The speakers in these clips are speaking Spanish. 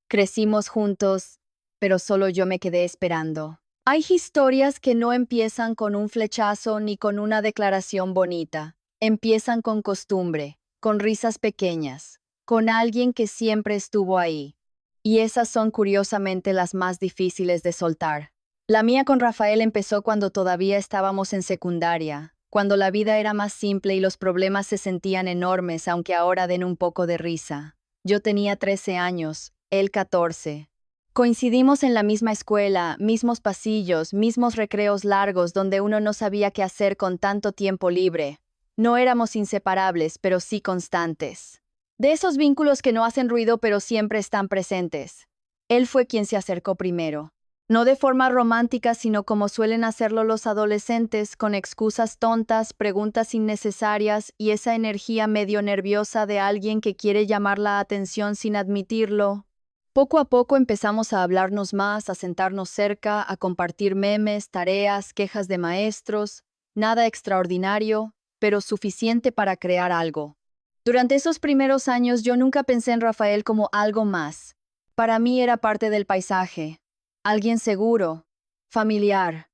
Crecimos juntos, pero solo yo me quedé esperando. Hay historias que no empiezan con un flechazo ni con una declaración bonita. Empiezan con costumbre, con risas pequeñas, con alguien que siempre estuvo ahí. Y esas son curiosamente las más difíciles de soltar. La mía con Rafael empezó cuando todavía estábamos en secundaria, cuando la vida era más simple y los problemas se sentían enormes, aunque ahora den un poco de risa. Yo tenía 13 años, él 14. Coincidimos en la misma escuela, mismos pasillos, mismos recreos largos donde uno no sabía qué hacer con tanto tiempo libre. No éramos inseparables, pero sí constantes. De esos vínculos que no hacen ruido pero siempre están presentes. Él fue quien se acercó primero. No de forma romántica, sino como suelen hacerlo los adolescentes, con excusas tontas, preguntas innecesarias y esa energía medio nerviosa de alguien que quiere llamar la atención sin admitirlo. Poco a poco empezamos a hablarnos más, a sentarnos cerca, a compartir memes, tareas, quejas de maestros, nada extraordinario, pero suficiente para crear algo. Durante esos primeros años yo nunca pensé en Rafael como algo más. Para mí era parte del paisaje, alguien seguro, familiar.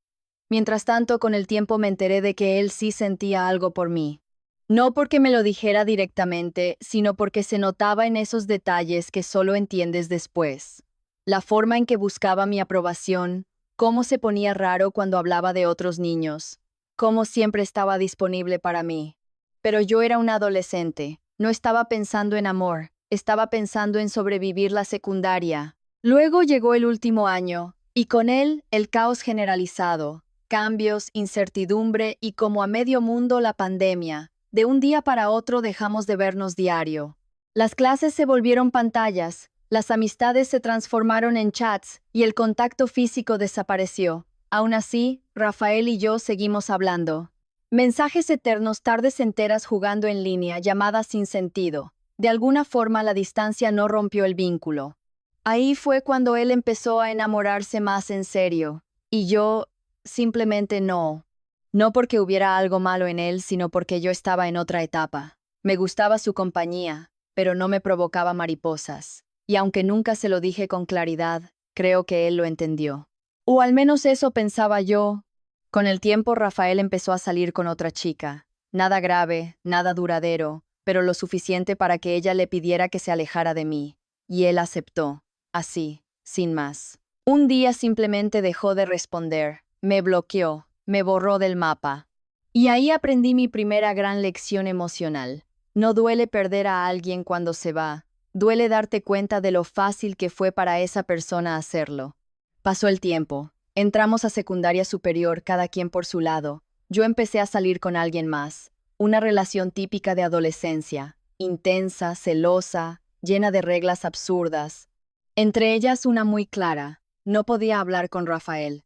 Mientras tanto, con el tiempo me enteré de que él sí sentía algo por mí. No porque me lo dijera directamente, sino porque se notaba en esos detalles que solo entiendes después. La forma en que buscaba mi aprobación, cómo se ponía raro cuando hablaba de otros niños, cómo siempre estaba disponible para mí. Pero yo era una adolescente, no estaba pensando en amor, estaba pensando en sobrevivir la secundaria. Luego llegó el último año, y con él el caos generalizado, cambios, incertidumbre y como a medio mundo la pandemia. De un día para otro dejamos de vernos diario. Las clases se volvieron pantallas, las amistades se transformaron en chats y el contacto físico desapareció. Aún así, Rafael y yo seguimos hablando. Mensajes eternos, tardes enteras jugando en línea, llamadas sin sentido. De alguna forma la distancia no rompió el vínculo. Ahí fue cuando él empezó a enamorarse más en serio, y yo simplemente no. No porque hubiera algo malo en él, sino porque yo estaba en otra etapa. Me gustaba su compañía, pero no me provocaba mariposas. Y aunque nunca se lo dije con claridad, creo que él lo entendió. O al menos eso pensaba yo. Con el tiempo Rafael empezó a salir con otra chica. Nada grave, nada duradero, pero lo suficiente para que ella le pidiera que se alejara de mí. Y él aceptó. Así, sin más. Un día simplemente dejó de responder, me bloqueó, me borró del mapa. Y ahí aprendí mi primera gran lección emocional. No duele perder a alguien cuando se va, duele darte cuenta de lo fácil que fue para esa persona hacerlo. Pasó el tiempo, entramos a secundaria superior, cada quien por su lado. Yo empecé a salir con alguien más, una relación típica de adolescencia, intensa, celosa, llena de reglas absurdas. Entre ellas una muy clara, no podía hablar con Rafael.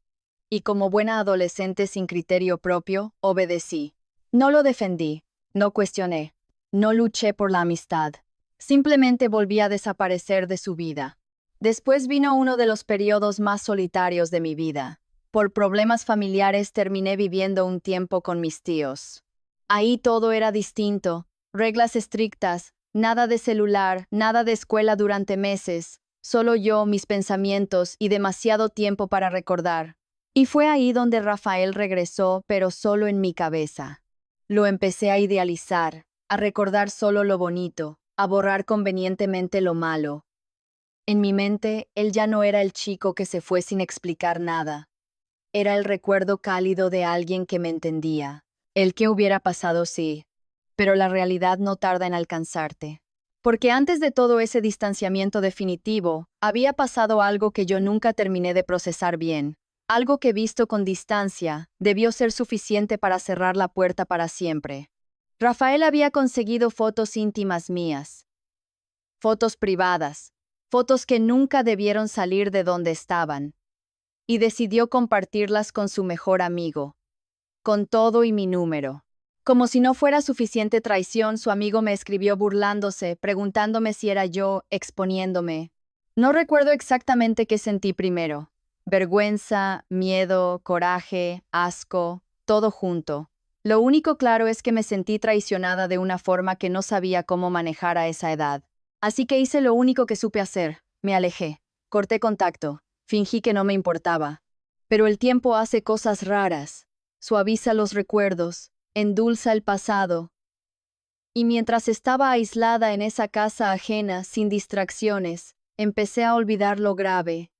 Y como buena adolescente sin criterio propio, obedecí. No lo defendí, no cuestioné, no luché por la amistad. Simplemente volví a desaparecer de su vida. Después vino uno de los periodos más solitarios de mi vida. Por problemas familiares terminé viviendo un tiempo con mis tíos. Ahí todo era distinto, reglas estrictas, nada de celular, nada de escuela durante meses. Solo yo, mis pensamientos y demasiado tiempo para recordar. Y fue ahí donde Rafael regresó, pero solo en mi cabeza. Lo empecé a idealizar, a recordar solo lo bonito, a borrar convenientemente lo malo. En mi mente, él ya no era el chico que se fue sin explicar nada. Era el recuerdo cálido de alguien que me entendía. El que hubiera pasado sí, pero la realidad no tarda en alcanzarte. Porque antes de todo ese distanciamiento definitivo, había pasado algo que yo nunca terminé de procesar bien. Algo que visto con distancia, debió ser suficiente para cerrar la puerta para siempre. Rafael había conseguido fotos íntimas mías. Fotos privadas. Fotos que nunca debieron salir de donde estaban. Y decidió compartirlas con su mejor amigo. Con todo y mi número. Como si no fuera suficiente traición, su amigo me escribió burlándose, preguntándome si era yo, exponiéndome. No recuerdo exactamente qué sentí primero. Vergüenza, miedo, coraje, asco, todo junto. Lo único claro es que me sentí traicionada de una forma que no sabía cómo manejar a esa edad. Así que hice lo único que supe hacer. Me alejé. Corté contacto. Fingí que no me importaba. Pero el tiempo hace cosas raras. Suaviza los recuerdos, endulza el pasado. Y mientras estaba aislada en esa casa ajena, sin distracciones, empecé a olvidar lo grave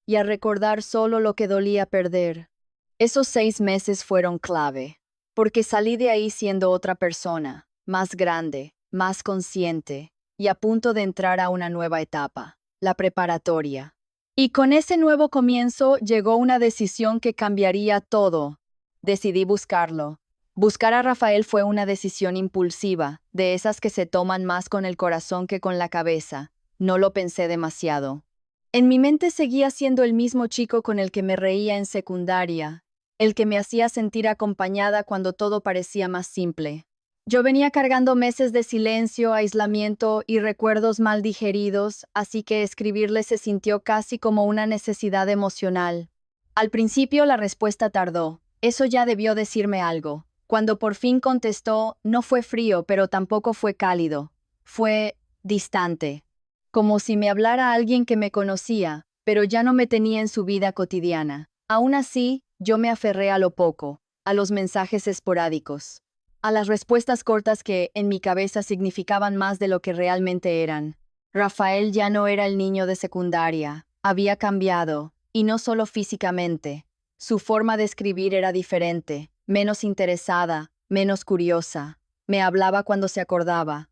y a recordar solo lo que dolía perder. Esos 6 meses fueron clave, porque salí de ahí siendo otra persona, más grande, más consciente, y a punto de entrar a una nueva etapa, la preparatoria. Y con ese nuevo comienzo llegó una decisión que cambiaría todo. Decidí buscarlo. Buscar a Rafael fue una decisión impulsiva, de esas que se toman más con el corazón que con la cabeza. No lo pensé demasiado. En mi mente seguía siendo el mismo chico con el que me reía en secundaria, el que me hacía sentir acompañada cuando todo parecía más simple. Yo venía cargando meses de silencio, aislamiento y recuerdos mal digeridos, así que escribirle se sintió casi como una necesidad emocional. Al principio la respuesta tardó. Eso ya debió decirme algo. Cuando por fin contestó, no fue frío, pero tampoco fue cálido. Fue distante. Como si me hablara alguien que me conocía, pero ya no me tenía en su vida cotidiana. Aún así, yo me aferré a lo poco, a los mensajes esporádicos, a las respuestas cortas que, en mi cabeza, significaban más de lo que realmente eran. Rafael ya no era el niño de secundaria, había cambiado, y no solo físicamente. Su forma de escribir era diferente, menos interesada, menos curiosa. Me hablaba cuando se acordaba.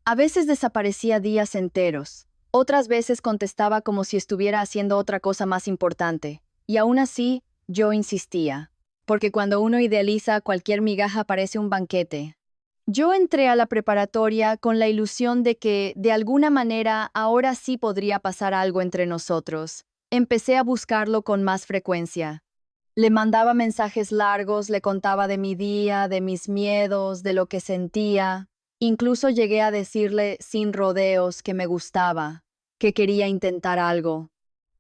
A veces desaparecía días enteros. Otras veces contestaba como si estuviera haciendo otra cosa más importante. Y aún así, yo insistía. Porque cuando uno idealiza, cualquier migaja parece un banquete. Yo entré a la preparatoria con la ilusión de que, de alguna manera, ahora sí podría pasar algo entre nosotros. Empecé a buscarlo con más frecuencia. Le mandaba mensajes largos, le contaba de mi día, de mis miedos, de lo que sentía. Incluso llegué a decirle, sin rodeos, que me gustaba, que quería intentar algo.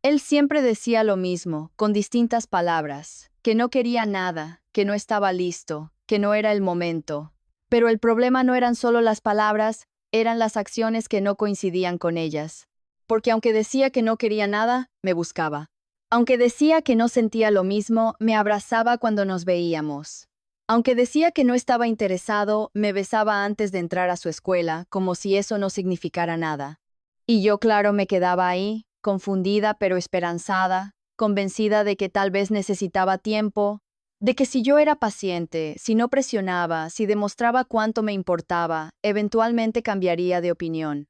Él siempre decía lo mismo, con distintas palabras, que no quería nada, que no estaba listo, que no era el momento. Pero el problema no eran solo las palabras, eran las acciones que no coincidían con ellas. Porque aunque decía que no quería nada, me buscaba. Aunque decía que no sentía lo mismo, me abrazaba cuando nos veíamos. Aunque decía que no estaba interesado, me besaba antes de entrar a su escuela, como si eso no significara nada. Y yo, claro, me quedaba ahí, confundida pero esperanzada, convencida de que tal vez necesitaba tiempo, de que si yo era paciente, si no presionaba, si demostraba cuánto me importaba, eventualmente cambiaría de opinión.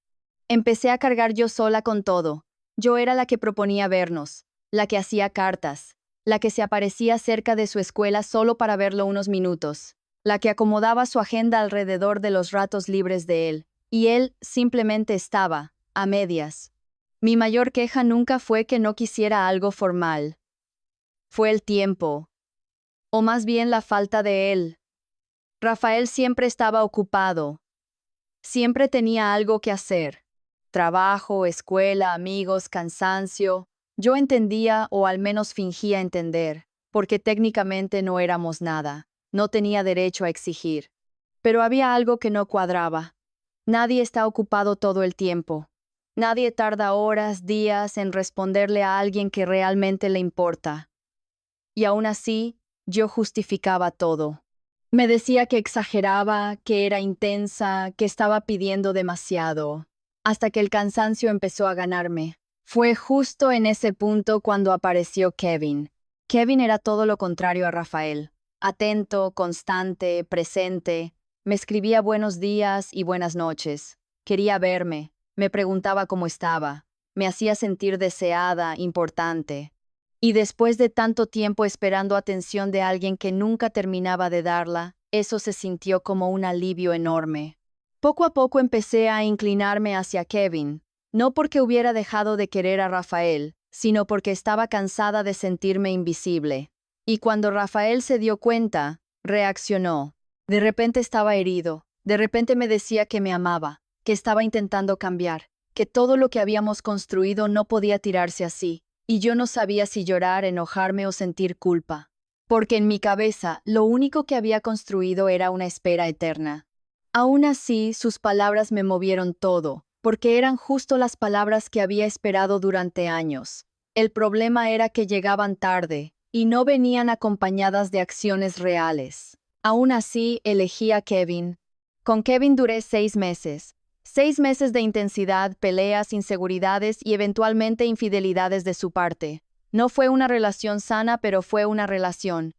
Empecé a cargar yo sola con todo. Yo era la que proponía vernos, la que hacía cartas, la que se aparecía cerca de su escuela solo para verlo unos minutos, la que acomodaba su agenda alrededor de los ratos libres de él, y él simplemente estaba, a medias. Mi mayor queja nunca fue que no quisiera algo formal. Fue el tiempo, o más bien la falta de él. Rafael siempre estaba ocupado, siempre tenía algo que hacer. Trabajo, escuela, amigos, cansancio. Yo entendía, o al menos fingía entender, porque técnicamente no éramos nada. No tenía derecho a exigir. Pero había algo que no cuadraba. Nadie está ocupado todo el tiempo. Nadie tarda horas, días en responderle a alguien que realmente le importa. Y aún así, yo justificaba todo. Me decía que exageraba, que era intensa, que estaba pidiendo demasiado, hasta que el cansancio empezó a ganarme. Fue justo en ese punto cuando apareció Kevin. Kevin era todo lo contrario a Rafael. Atento, constante, presente. Me escribía buenos días y buenas noches. Quería verme. Me preguntaba cómo estaba. Me hacía sentir deseada, importante. Y después de tanto tiempo esperando atención de alguien que nunca terminaba de darla, eso se sintió como un alivio enorme. Poco a poco empecé a inclinarme hacia Kevin, no porque hubiera dejado de querer a Rafael, sino porque estaba cansada de sentirme invisible. Y cuando Rafael se dio cuenta, reaccionó. De repente estaba herido, de repente me decía que me amaba, que estaba intentando cambiar, que todo lo que habíamos construido no podía tirarse así. Y yo no sabía si llorar, enojarme o sentir culpa, porque en mi cabeza lo único que había construido era una espera eterna. Aún así, sus palabras me movieron todo. porque eran justo las palabras que había esperado durante años. El problema era que llegaban tarde y no venían acompañadas de acciones reales. Aún así, elegí a Kevin. Con Kevin duré 6 meses. 6 meses de intensidad, peleas, inseguridades y eventualmente infidelidades de su parte. No fue una relación sana, pero fue una relación.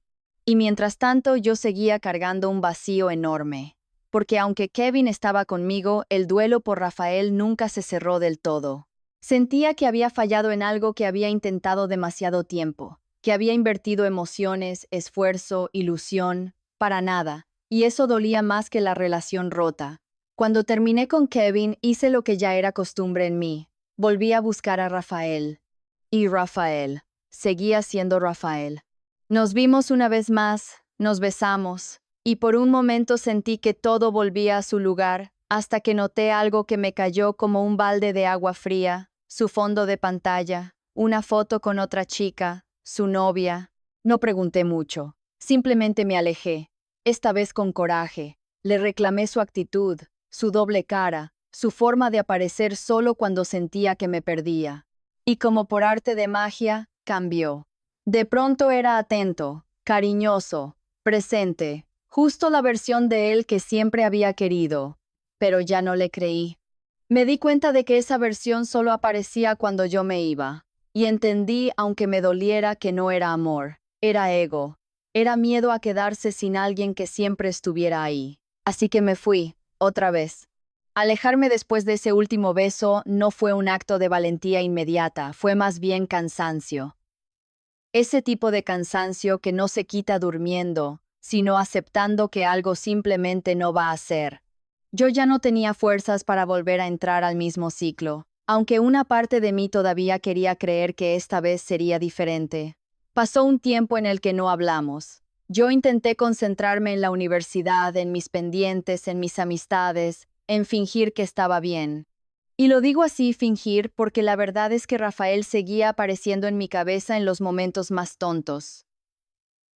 Y mientras tanto, yo seguía cargando un vacío enorme. Porque aunque Kevin estaba conmigo, el duelo por Rafael nunca se cerró del todo. Sentía que había fallado en algo que había intentado demasiado tiempo, que había invertido emociones, esfuerzo, ilusión, para nada, y eso dolía más que la relación rota. Cuando terminé con Kevin, hice lo que ya era costumbre en mí. Volví a buscar a Rafael. Y Rafael. Seguía siendo Rafael. Nos vimos una vez más, nos besamos, y por un momento sentí que todo volvía a su lugar, hasta que noté algo que me cayó como un balde de agua fría, su fondo de pantalla, una foto con otra chica, su novia. No pregunté mucho, simplemente me alejé, esta vez con coraje. Le reclamé su actitud, su doble cara, su forma de aparecer solo cuando sentía que me perdía. Y como por arte de magia, cambió. De pronto era atento, cariñoso, presente, justo la versión de él que siempre había querido, pero ya no le creí. Me di cuenta de que esa versión solo aparecía cuando yo me iba, y entendí, aunque me doliera, que no era amor, era ego, era miedo a quedarse sin alguien que siempre estuviera ahí. Así que me fui, otra vez. Alejarme después de ese último beso no fue un acto de valentía inmediata, fue más bien cansancio. Ese tipo de cansancio que no se quita durmiendo, sino aceptando que algo simplemente no va a ser. Yo ya no tenía fuerzas para volver a entrar al mismo ciclo, aunque una parte de mí todavía quería creer que esta vez sería diferente. Pasó un tiempo en el que no hablamos. Yo intenté concentrarme en la universidad, en mis pendientes, en mis amistades, en fingir que estaba bien. Y lo digo así, fingir, porque la verdad es que Rafael seguía apareciendo en mi cabeza en los momentos más tontos.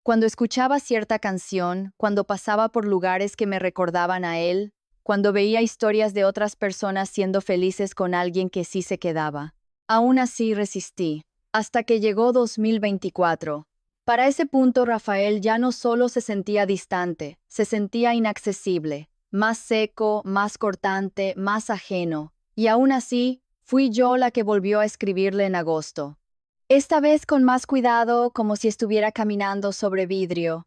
Cuando escuchaba cierta canción, cuando pasaba por lugares que me recordaban a él, cuando veía historias de otras personas siendo felices con alguien que sí se quedaba. Aún así resistí, hasta que llegó 2024. Para ese punto Rafael ya no solo se sentía distante, se sentía inaccesible, más seco, más cortante, más ajeno. Y aún así, fui yo la que volvió a escribirle en agosto. Esta vez con más cuidado, como si estuviera caminando sobre vidrio.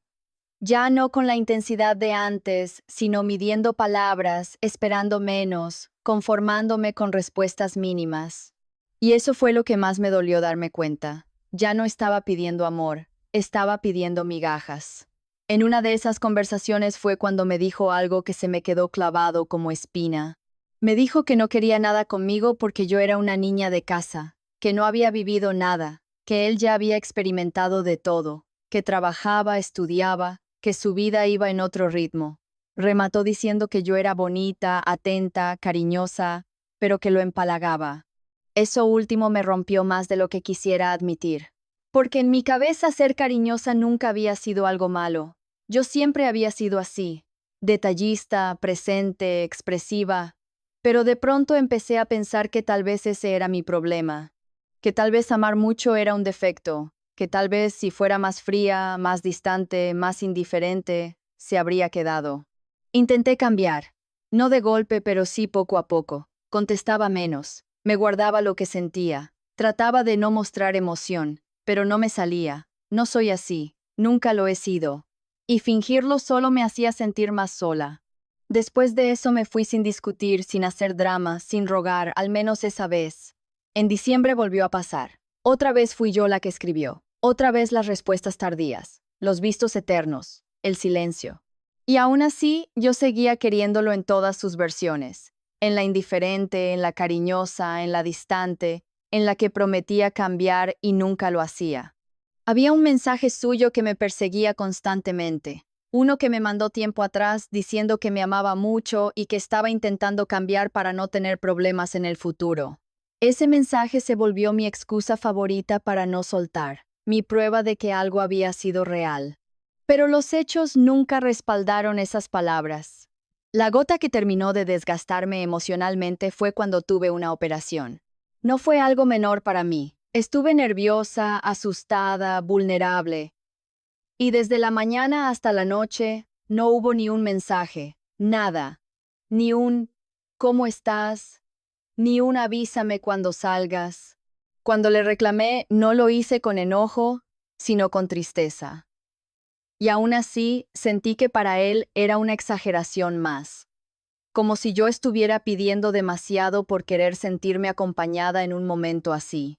Ya no con la intensidad de antes, sino midiendo palabras, esperando menos, conformándome con respuestas mínimas. Y eso fue lo que más me dolió darme cuenta. Ya no estaba pidiendo amor, estaba pidiendo migajas. En una de esas conversaciones fue cuando me dijo algo que se me quedó clavado como espina. Me dijo que no quería nada conmigo porque yo era una niña de casa, que no había vivido nada, que él ya había experimentado de todo, que trabajaba, estudiaba, que su vida iba en otro ritmo. Remató diciendo que yo era bonita, atenta, cariñosa, pero que lo empalagaba. Eso último me rompió más de lo que quisiera admitir. Porque en mi cabeza ser cariñosa nunca había sido algo malo. Yo siempre había sido así, detallista, presente, expresiva. Pero de pronto empecé a pensar que tal vez ese era mi problema, que tal vez amar mucho era un defecto, que tal vez si fuera más fría, más distante, más indiferente, se habría quedado. Intenté cambiar, no de golpe, pero sí poco a poco. Contestaba menos, me guardaba lo que sentía, trataba de no mostrar emoción, pero no me salía. No soy así, nunca lo he sido. Y fingirlo solo me hacía sentir más sola. Después de eso me fui sin discutir, sin hacer drama, sin rogar, al menos esa vez. En diciembre volvió a pasar. Otra vez fui yo la que escribió. Otra vez las respuestas tardías, los vistos eternos, el silencio. Y aún así, yo seguía queriéndolo en todas sus versiones. En la indiferente, en la cariñosa, en la distante, en la que prometía cambiar y nunca lo hacía. Había un mensaje suyo que me perseguía constantemente. Uno que me mandó tiempo atrás diciendo que me amaba mucho y que estaba intentando cambiar para no tener problemas en el futuro. Ese mensaje se volvió mi excusa favorita para no soltar, mi prueba de que algo había sido real. Pero los hechos nunca respaldaron esas palabras. La gota que terminó de desgastarme emocionalmente fue cuando tuve una operación. No fue algo menor para mí. Estuve nerviosa, asustada, vulnerable. Y desde la mañana hasta la noche no hubo ni un mensaje, nada, ni un ¿cómo estás? Ni un avísame cuando salgas. Cuando le reclamé, no lo hice con enojo, sino con tristeza. Y aún así, sentí que para él era una exageración más, como si yo estuviera pidiendo demasiado por querer sentirme acompañada en un momento así.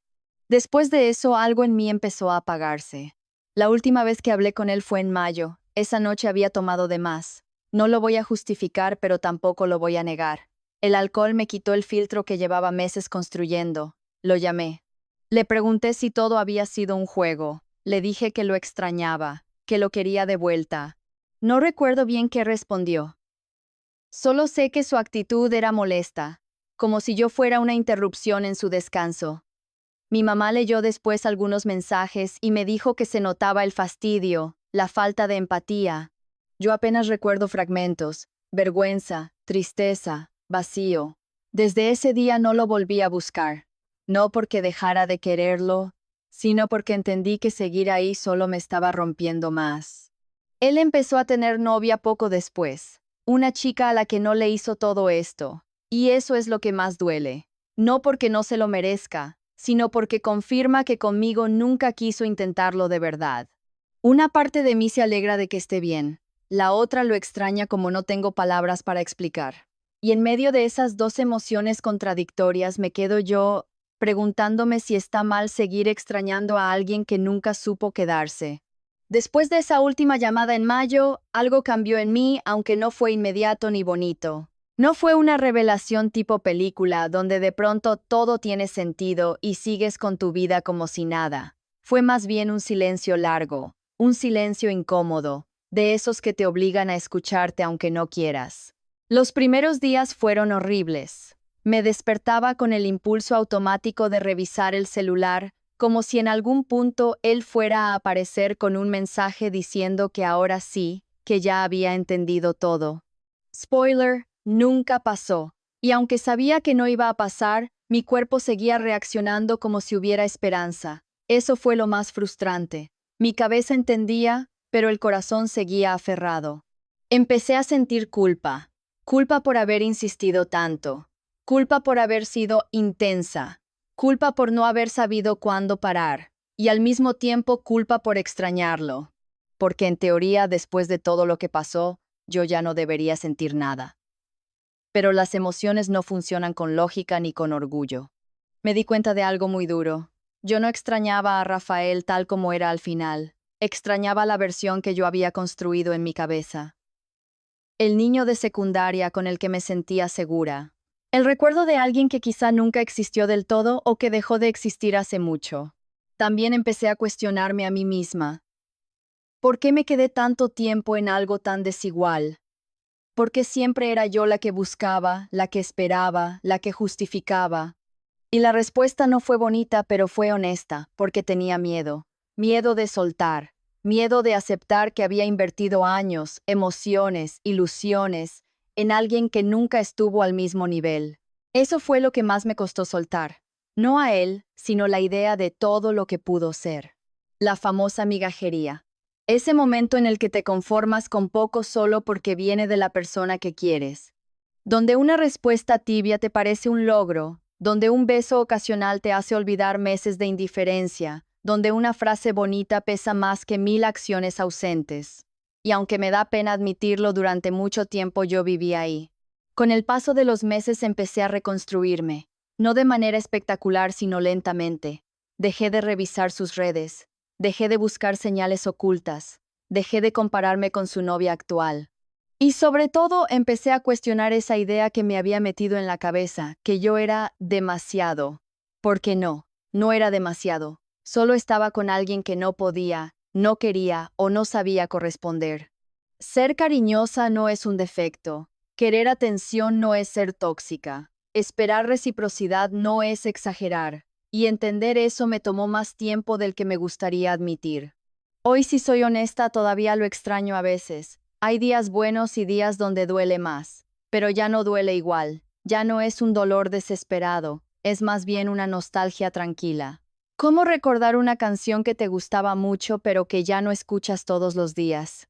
Después de eso, algo en mí empezó a apagarse. La última vez que hablé con él fue en mayo. Esa noche había tomado de más. No lo voy a justificar, pero tampoco lo voy a negar. El alcohol me quitó el filtro que llevaba meses construyendo. Lo llamé. Le pregunté si todo había sido un juego. Le dije que lo extrañaba, que lo quería de vuelta. No recuerdo bien qué respondió. Solo sé que su actitud era molesta, como si yo fuera una interrupción en su descanso. Mi mamá leyó después algunos mensajes y me dijo que se notaba el fastidio, la falta de empatía. Yo apenas recuerdo fragmentos, vergüenza, tristeza, vacío. Desde ese día no lo volví a buscar, no porque dejara de quererlo, sino porque entendí que seguir ahí solo me estaba rompiendo más. Él empezó a tener novia poco después, una chica a la que no le hizo todo esto, y eso es lo que más duele. No porque no se lo merezca, sino porque confirma que conmigo nunca quiso intentarlo de verdad. Una parte de mí se alegra de que esté bien, la otra lo extraña como no tengo palabras para explicar. Y en medio de esas dos emociones contradictorias me quedo yo preguntándome si está mal seguir extrañando a alguien que nunca supo quedarse. Después de esa última llamada en mayo, algo cambió en mí, aunque no fue inmediato ni bonito. No fue una revelación tipo película, donde de pronto todo tiene sentido y sigues con tu vida como si nada. Fue más bien un silencio largo, un silencio incómodo, de esos que te obligan a escucharte aunque no quieras. Los primeros días fueron horribles. Me despertaba con el impulso automático de revisar el celular, como si en algún punto él fuera a aparecer con un mensaje diciendo que ahora sí, que ya había entendido todo. Spoiler, nunca pasó, y aunque sabía que no iba a pasar, mi cuerpo seguía reaccionando como si hubiera esperanza. Eso fue lo más frustrante. Mi cabeza entendía, pero el corazón seguía aferrado. Empecé a sentir culpa, culpa por haber insistido tanto, culpa por haber sido intensa, culpa por no haber sabido cuándo parar, y al mismo tiempo culpa por extrañarlo, porque en teoría, después de todo lo que pasó, yo ya no debería sentir nada. Pero las emociones no funcionan con lógica ni con orgullo. Me di cuenta de algo muy duro. Yo no extrañaba a Rafael tal como era al final. Extrañaba la versión que yo había construido en mi cabeza. El niño de secundaria con el que me sentía segura. El recuerdo de alguien que quizá nunca existió del todo o que dejó de existir hace mucho. También empecé a cuestionarme a mí misma. ¿Por qué me quedé tanto tiempo en algo tan desigual? ¿Por qué siempre era yo la que buscaba, la que esperaba, la que justificaba? Y la respuesta no fue bonita, pero fue honesta, porque tenía miedo. Miedo de soltar, miedo de aceptar que había invertido años, emociones, ilusiones, en alguien que nunca estuvo al mismo nivel. Eso fue lo que más me costó soltar. No a él, sino la idea de todo lo que pudo ser. La famosa migajería. Ese momento en el que te conformas con poco solo porque viene de la persona que quieres. Donde una respuesta tibia te parece un logro, donde un beso ocasional te hace olvidar meses de indiferencia, donde una frase bonita pesa más que 1000 acciones ausentes. Y aunque me da pena admitirlo, durante mucho tiempo yo viví ahí. Con el paso de los meses empecé a reconstruirme, no de manera espectacular sino lentamente. Dejé de revisar sus redes, dejé de buscar señales ocultas, dejé de compararme con su novia actual. Y sobre todo empecé a cuestionar esa idea que me había metido en la cabeza, que yo era demasiado. Porque no era demasiado. Solo estaba con alguien que no podía, no quería o no sabía corresponder. Ser cariñosa no es un defecto. Querer atención no es ser tóxica. Esperar reciprocidad no es exagerar. Y entender eso me tomó más tiempo del que me gustaría admitir. Hoy, si soy honesta, todavía lo extraño a veces. Hay días buenos y días donde duele más, pero ya no duele igual, ya no es un dolor desesperado, es más bien una nostalgia tranquila. ¿Cómo recordar una canción que te gustaba mucho pero que ya no escuchas todos los días?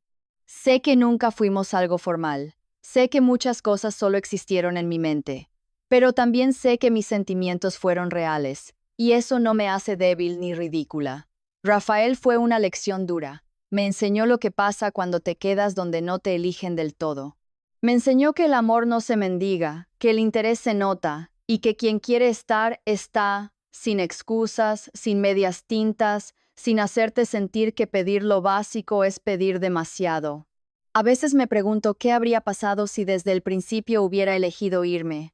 Sé que nunca fuimos algo formal, sé que muchas cosas solo existieron en mi mente, pero también sé que mis sentimientos fueron reales, y eso no me hace débil ni ridícula. Rafael fue una lección dura. Me enseñó lo que pasa cuando te quedas donde no te eligen del todo. Me enseñó que el amor no se mendiga, que el interés se nota, y que quien quiere estar, está, sin excusas, sin medias tintas, sin hacerte sentir que pedir lo básico es pedir demasiado. A veces me pregunto qué habría pasado si desde el principio hubiera elegido irme,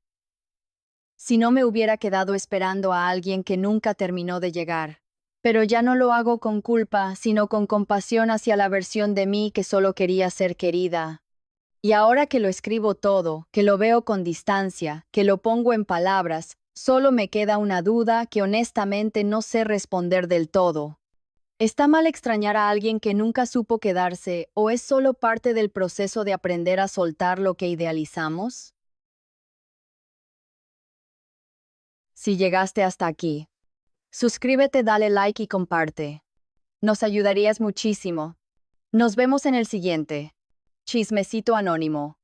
si no me hubiera quedado esperando a alguien que nunca terminó de llegar. Pero ya no lo hago con culpa, sino con compasión hacia la versión de mí que solo quería ser querida. Y ahora que lo escribo todo, que lo veo con distancia, que lo pongo en palabras, solo me queda una duda que honestamente no sé responder del todo. ¿Está mal extrañar a alguien que nunca supo quedarse o es solo parte del proceso de aprender a soltar lo que idealizamos? Si llegaste hasta aquí, suscríbete, dale like y comparte. Nos ayudarías muchísimo. Nos vemos en el siguiente. Chismecito anónimo.